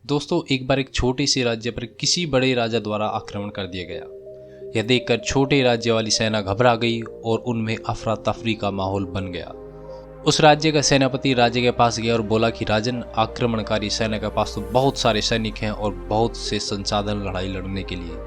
दोस्तों, एक बार एक छोटे से राज्य पर किसी बड़े राजा द्वारा आक्रमण कर दिया गया। यह देखकर छोटे राज्य वाली सेना घबरा गई और उनमें अफरा तफरी का माहौल बन गया। उस राज्य का सेनापति राजा के पास गया और बोला कि राजन, आक्रमणकारी सेना के पास तो बहुत सारे सैनिक हैं और बहुत से संसाधन लड़ाई लड़ने के लिए,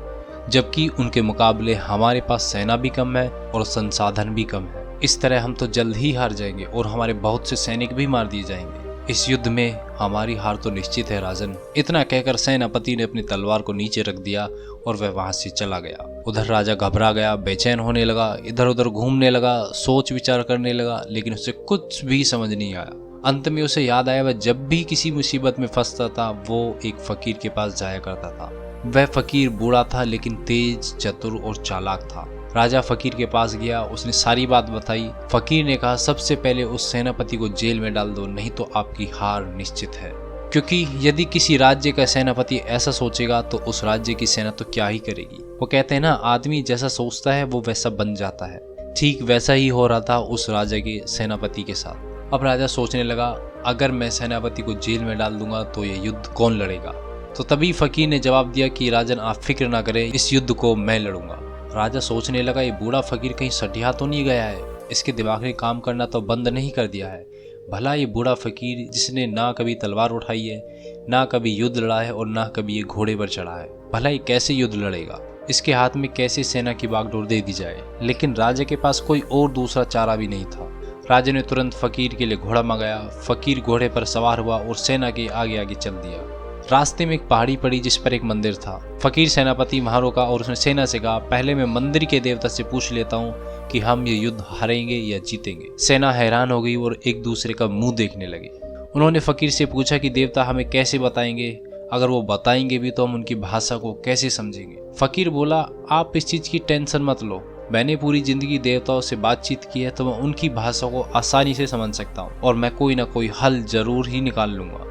जबकि उनके मुकाबले हमारे पास सेना भी कम है और संसाधन भी कम है। इस तरह हम तो जल्द ही हार जाएंगे और हमारे बहुत से सैनिक भी मार दिए जाएंगे। इस युद्ध में हमारी हार तो निश्चित है राजन। इतना कहकर सेनापति ने अपनी तलवार को नीचे रख दिया और वह वहां से चला गया। उधर राजा घबरा गया, बेचैन होने लगा, इधर उधर घूमने लगा, सोच विचार करने लगा, लेकिन उसे कुछ भी समझ नहीं आया। अंत में उसे याद आया, वह जब भी किसी मुसीबत में फंसता था वो एक फकीर के पास जाया करता था। वह फकीर बूढ़ा था लेकिन तेज, चतुर और चालाक था। राजा फकीर के पास गया, उसने सारी बात बताई। फकीर ने कहा, सबसे पहले उस सेनापति को जेल में डाल दो, नहीं तो आपकी हार निश्चित है। क्योंकि यदि किसी राज्य का सेनापति ऐसा सोचेगा तो उस राज्य की सेना तो क्या ही करेगी। वो कहते हैं ना, आदमी जैसा सोचता है वो वैसा बन जाता है। ठीक वैसा ही हो रहा था उस राजा के सेनापति के साथ। अब राजा सोचने लगा, अगर मैं सेनापति को जेल में डाल दूंगा तो यह युद्ध कौन लड़ेगा। तो तभी फकीर ने जवाब दिया कि राजन, आप फिक्र ना करें, इस युद्ध को मैं लड़ूंगा। राजा सोचने लगा, ये बूढ़ा फकीर कहीं सटिया तो नहीं गया है, इसके दिमाग ने काम करना तो बंद नहीं कर दिया है। भला ये बूढ़ा फकीर जिसने ना कभी तलवार उठाई है, ना कभी युद्ध लड़ा है और ना कभी ये घोड़े पर चढ़ा है, भला ये कैसे युद्ध लड़ेगा। इसके हाथ में कैसे सेना की बागडोर दे दी जाए। लेकिन राजा के पास कोई और दूसरा चारा भी नहीं था। राजा ने तुरंत फकीर के लिए घोड़ा मंगाया। फकीर घोड़े पर सवार हुआ और सेना के आगे आगे चल दिया। रास्ते में एक पहाड़ी पड़ी जिस पर एक मंदिर था। फकीर सेनापति वहां रुका और उसने सेना से कहा, पहले मैं मंदिर के देवता से पूछ लेता हूँ कि हम ये युद्ध हारेंगे या जीतेंगे। सेना हैरान हो गई और एक दूसरे का मुंह देखने लगे। उन्होंने फकीर से पूछा कि देवता हमें कैसे बताएंगे, अगर वो बताएंगे भी तो हम उनकी भाषा को कैसे समझेंगे। फकीर बोला, आप इस चीज की टेंशन मत लो, मैंने पूरी जिंदगी देवताओं से बातचीत की है तो मैं उनकी भाषा को आसानी से समझ सकता हूँ और मैं कोई ना कोई हल जरूर ही निकाल लूंगा।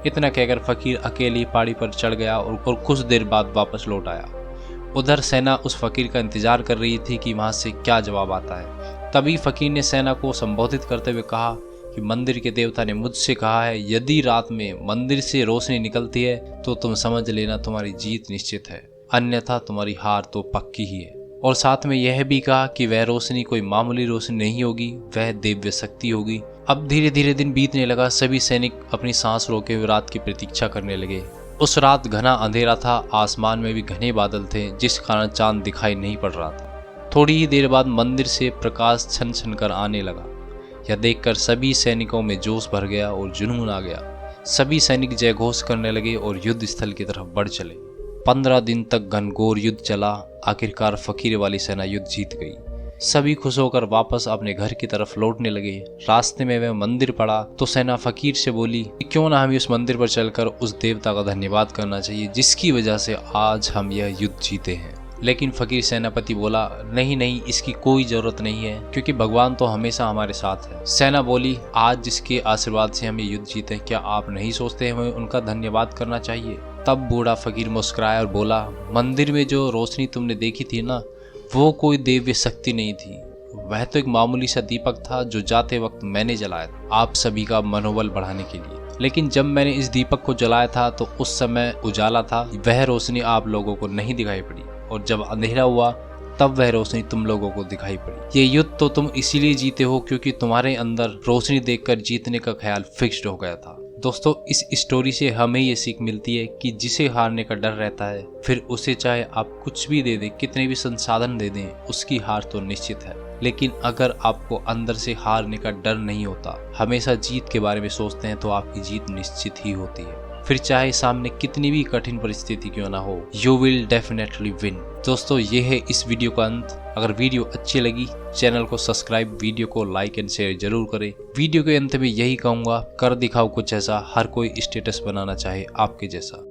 इतना कहकर फकीर अकेली पहाड़ी पर चढ़ गया और कुछ देर बाद वापस लौट आया। उधर सेना उस फकीर का इंतजार कर रही थी कि वहां से क्या जवाब आता है। तभी फकीर ने सेना को संबोधित करते हुए कहा कि मंदिर के देवता ने मुझसे कहा है, यदि रात में मंदिर से रोशनी निकलती है तो तुम समझ लेना तुम्हारी जीत निश्चित है, अन्यथा तुम्हारी हार तो पक्की ही है। और साथ में यह भी कहा कि वह रोशनी कोई मामूली रोशनी नहीं होगी, वह दिव्य शक्ति होगी। अब धीरे धीरे दिन बीतने लगा। सभी सैनिक अपनी सांस रोके हुए रात की प्रतीक्षा करने लगे। उस रात घना अंधेरा था, आसमान में भी घने बादल थे जिस कारण चांद दिखाई नहीं पड़ रहा था। थोड़ी ही देर बाद मंदिर से प्रकाश छन छन कर आने लगा। यह देखकर सभी सैनिकों में जोश भर गया और जुनून आ गया। सभी सैनिक जयघोष करने लगे और युद्ध स्थल की तरफ बढ़ चले। 15 दिन तक घनघोर युद्ध चला। आखिरकार फकीर वाली सेना युद्ध जीत गई। सभी खुश होकर वापस अपने घर की तरफ लौटने लगे। रास्ते में वह मंदिर पड़ा तो सेना फकीर से बोली, क्यों ना हमें उस मंदिर पर चलकर उस देवता का धन्यवाद करना चाहिए जिसकी वजह से आज हम यह युद्ध जीते हैं। लेकिन फकीर सेनापति बोला, नहीं नहीं, इसकी कोई जरूरत नहीं है क्योंकि भगवान तो हमेशा हमारे साथ है। सेना बोली, आज जिसके आशीर्वाद से हम ये युद्ध जीते, क्या आप नहीं सोचते हमें उनका धन्यवाद करना चाहिए। तब बूढ़ा फकीर मुस्कुराया और बोला, मंदिर में जो रोशनी तुमने देखी थी ना, वो कोई दिव्य शक्ति नहीं थी, वह तो एक मामूली सा दीपक था जो जाते वक्त मैंने जलाया था आप सभी का मनोबल बढ़ाने के लिए। लेकिन जब मैंने इस दीपक को जलाया था तो उस समय उजाला था, वह रोशनी आप लोगों को नहीं दिखाई पड़ी, और जब अंधेरा हुआ तब वह रोशनी तुम लोगों को दिखाई पड़ी। ये युद्ध तो तुम इसीलिए जीते हो क्योंकि तुम्हारे अंदर रोशनी देखकर जीतने का ख्याल फिक्स्ड हो गया था। दोस्तों, इस स्टोरी से हमें ये सीख मिलती है कि जिसे हारने का डर रहता है, फिर उसे चाहे आप कुछ भी दे दें, कितने भी संसाधन दे दें, उसकी हार तो निश्चित है। लेकिन अगर आपको अंदर से हारने का डर नहीं होता, हमेशा जीत के बारे में सोचते हैं, तो आपकी जीत निश्चित ही होती है। फिर चाहे सामने कितनी भी कठिन परिस्थिति क्यों ना हो, यू विल डेफिनेटली विन। दोस्तों, ये है इस वीडियो का अंत। अगर वीडियो अच्छी लगी, चैनल को सब्सक्राइब, वीडियो को लाइक एंड शेयर जरूर करें। वीडियो के अंत में यही कहूंगा, कर दिखाओ कुछ ऐसा, हर कोई स्टेटस बनाना चाहे आपके जैसा।